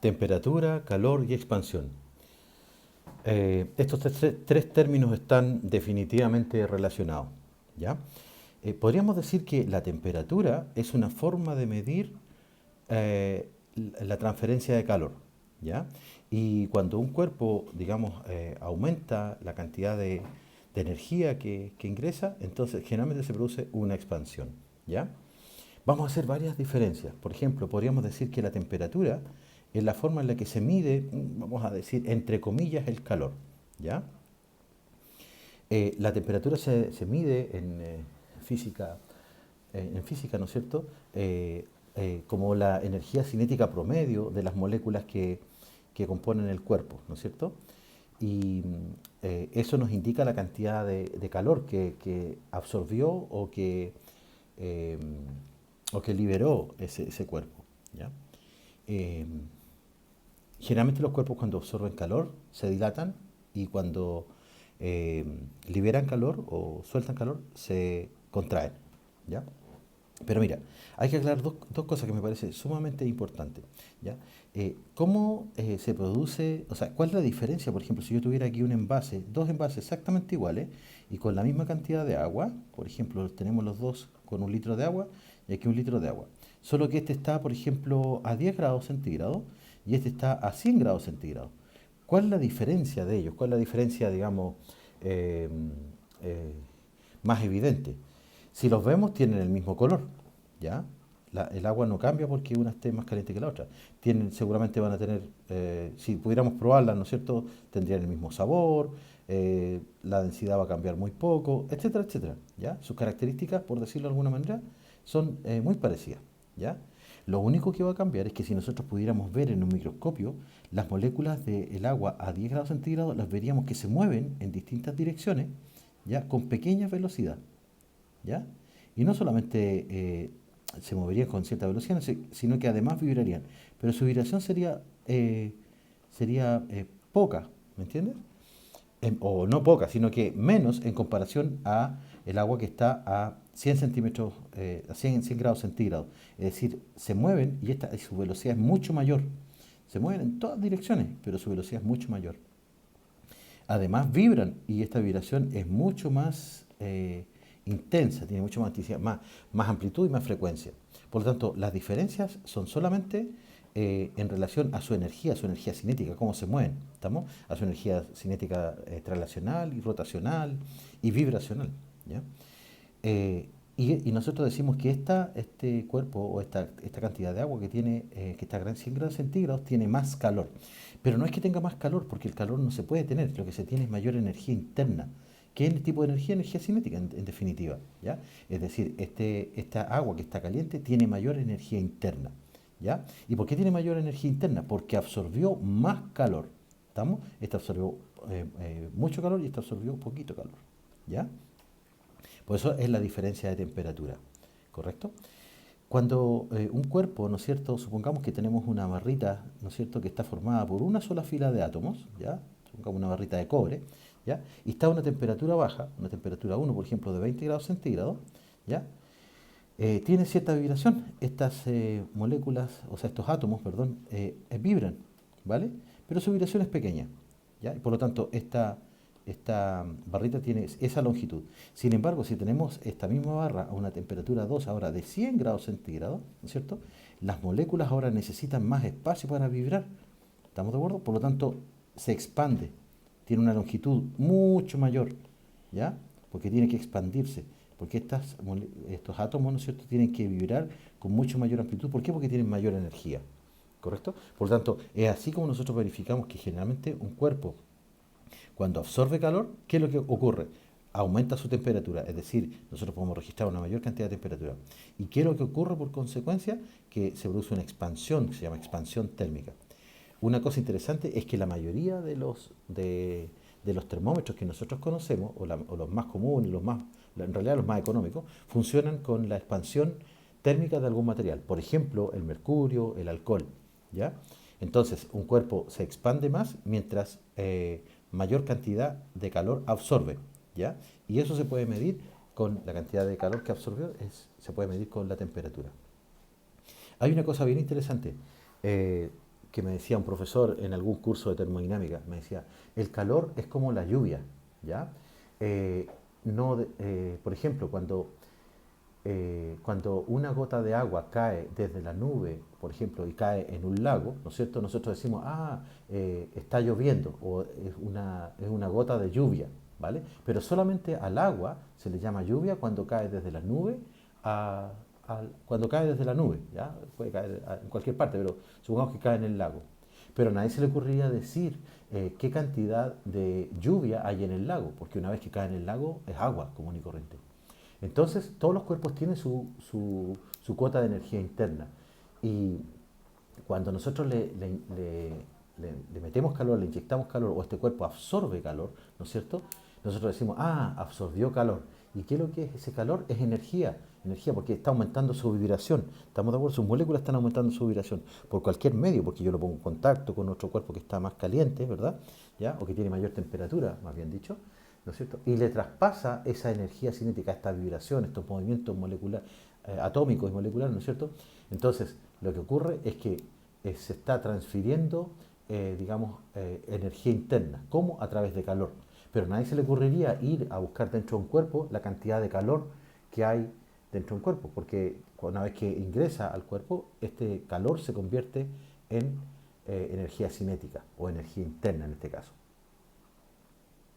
Temperatura, calor y expansión. Estos tres términos están definitivamente relacionados, ¿ya? Podríamos decir que la temperatura es una forma de medir la transferencia de calor, ¿ya? Y cuando un cuerpo, digamos, aumenta la cantidad de energía que ingresa, entonces generalmente se produce una expansión, ¿ya? Vamos a hacer varias diferencias. Por ejemplo, podríamos decir que la temperatura es la forma en la que se mide, vamos a decir, entre comillas, el calor, ¿ya? La temperatura se mide en física, ¿no es cierto? Como la energía cinética promedio de las moléculas que componen el cuerpo, ¿no es cierto? Y eso nos indica la cantidad de calor que absorbió eh, o que liberó ese cuerpo, ¿ya? Eh, Generalmente los cuerpos cuando absorben calor se dilatan y cuando eh, liberan calor o sueltan calor se contraen, ¿ya? Pero mira, hay que aclarar dos cosas que me parece sumamente importantes, ¿ya? ¿Cómo se produce, o sea, cuál es la diferencia, por ejemplo, si yo tuviera aquí un envase, dos envases exactamente iguales y con la misma cantidad de agua, por ejemplo, tenemos los dos con 1 litro de agua y aquí 1 litro de agua, solo que este está, por ejemplo, a 10 grados centígrados y este está a 100 grados centígrados. ¿Cuál es la diferencia de ellos? ¿Cuál es la diferencia, digamos, eh, eh, más evidente? Si los vemos, tienen el mismo color, ¿ya? El agua no cambia porque una esté más caliente que la otra. Seguramente van a tener, si pudiéramos probarla, ¿no es cierto? Tendrían el mismo sabor, la densidad va a cambiar muy poco, etcétera, etcétera, ¿ya? Sus características, por decirlo de alguna manera, son muy parecidas, ¿ya? Lo único que va a cambiar es que si nosotros pudiéramos ver en un microscopio las moléculas del agua a 10 grados centígrados, las veríamos que se mueven en distintas direcciones, ¿ya? Con pequeña velocidad, ¿ya? Y no solamente se moverían con cierta velocidad, sino que además vibrarían. Pero su vibración sería poca, ¿me entiendes? O no poca, sino que menos en comparación a el agua que está a 100 centímetros, a 100 grados centígrados. Es decir, se mueven y su velocidad es mucho mayor. Se mueven en todas direcciones, pero su velocidad es mucho mayor. Además vibran y esta vibración es mucho más intensa, tiene mucho más amplitud y más frecuencia. Por lo tanto, las diferencias son solamente en relación a su energía cinética, cómo se mueven, ¿estamos? A su energía cinética traslacional y rotacional y vibracional, ¿ya? Y nosotros decimos que este cuerpo o esta cantidad de agua que está a 100 grados centígrados tiene más calor. Pero no es que tenga más calor, porque el calor no se puede tener, lo que se tiene es mayor energía interna. ¿Qué es el tipo de energía? Energía cinética, en definitiva, ¿ya? Es decir, esta agua que está caliente tiene mayor energía interna, ¿ya? ¿Y por qué tiene mayor energía interna? Porque absorbió más calor, ¿estamos? Esta absorbió mucho calor y esta absorbió poquito calor, ¿ya? Por eso es la diferencia de temperatura, ¿correcto? Cuando un cuerpo, ¿no es cierto? Supongamos que tenemos una barrita, ¿no es cierto?, que está formada por una sola fila de átomos, ¿ya? Supongamos una barrita de cobre, ¿ya? Y está a una temperatura baja, una temperatura 1, por ejemplo, de 20 grados centígrados, ¿ya? Tiene cierta vibración. Estas moléculas, o sea, estos átomos, perdón, vibran, ¿vale? Pero su vibración es pequeña, ¿ya? Y por lo tanto, esta barrita tiene esa longitud. Sin embargo, si tenemos esta misma barra a una temperatura 2 ahora de 100 grados centígrados, ¿no es cierto? Las moléculas ahora necesitan más espacio para vibrar. ¿Estamos de acuerdo? Por lo tanto, se expande. Tiene una longitud mucho mayor, ¿ya? Porque tiene que expandirse. Porque estos átomos, ¿no es cierto?, tienen que vibrar con mucho mayor amplitud. ¿Por qué? Porque tienen mayor energía. ¿Correcto? Por lo tanto, es así como nosotros verificamos que generalmente un cuerpo cuando absorbe calor, ¿qué es lo que ocurre? Aumenta su temperatura, es decir, nosotros podemos registrar una mayor cantidad de temperatura. ¿Y qué es lo que ocurre por consecuencia? Que se produce una expansión, que se llama expansión térmica. Una cosa interesante es que la mayoría de los termómetros que nosotros conocemos, o los más comunes, en realidad los más económicos, funcionan con la expansión térmica de algún material. Por ejemplo, el mercurio, el alcohol, ¿ya? Entonces, un cuerpo se expande más mientras mayor cantidad de calor absorbe, ¿ya? Y eso se puede medir con la cantidad de calor que absorbió, se puede medir con la temperatura. Hay una cosa bien interesante. que me decía un profesor en algún curso de termodinámica, me decía, el calor es como la lluvia, ¿ya? Eh, no, por ejemplo, cuando una gota de agua cae desde la nube, por ejemplo, y cae en un lago, ¿no es cierto? Nosotros decimos, está lloviendo o es una gota de lluvia, ¿vale? Pero solamente al agua se le llama lluvia cuando cae desde la nube cuando cae desde la nube, ¿ya? Puede caer en cualquier parte, pero supongamos que cae en el lago. Pero a nadie se le ocurriría decir qué cantidad de lluvia hay en el lago, porque una vez que cae en el lago es agua común y corriente. Entonces, todos los cuerpos tienen su cuota de energía interna. Y cuando nosotros le metemos calor, le inyectamos calor, o este cuerpo absorbe calor, ¿no es cierto? Nosotros decimos, absorbió calor. ¿Y qué es lo que es ese calor? Es energía porque está aumentando su vibración. ¿Estamos de acuerdo? Sus moléculas están aumentando su vibración por cualquier medio, porque yo lo pongo en contacto con otro cuerpo que está más caliente, ¿verdad? ¿Ya? O que tiene mayor temperatura, más bien dicho, ¿no es cierto? Y le traspasa esa energía cinética, esta vibración, estos movimientos moleculares, atómicos y moleculares, ¿no es cierto? Entonces, lo que ocurre es que se está transfiriendo, digamos, energía interna. ¿Cómo? A través de calor. Pero a nadie se le ocurriría ir a buscar dentro de un cuerpo la cantidad de calor que hay dentro de un cuerpo, porque una vez que ingresa al cuerpo, este calor se convierte en energía cinética o energía interna en este caso.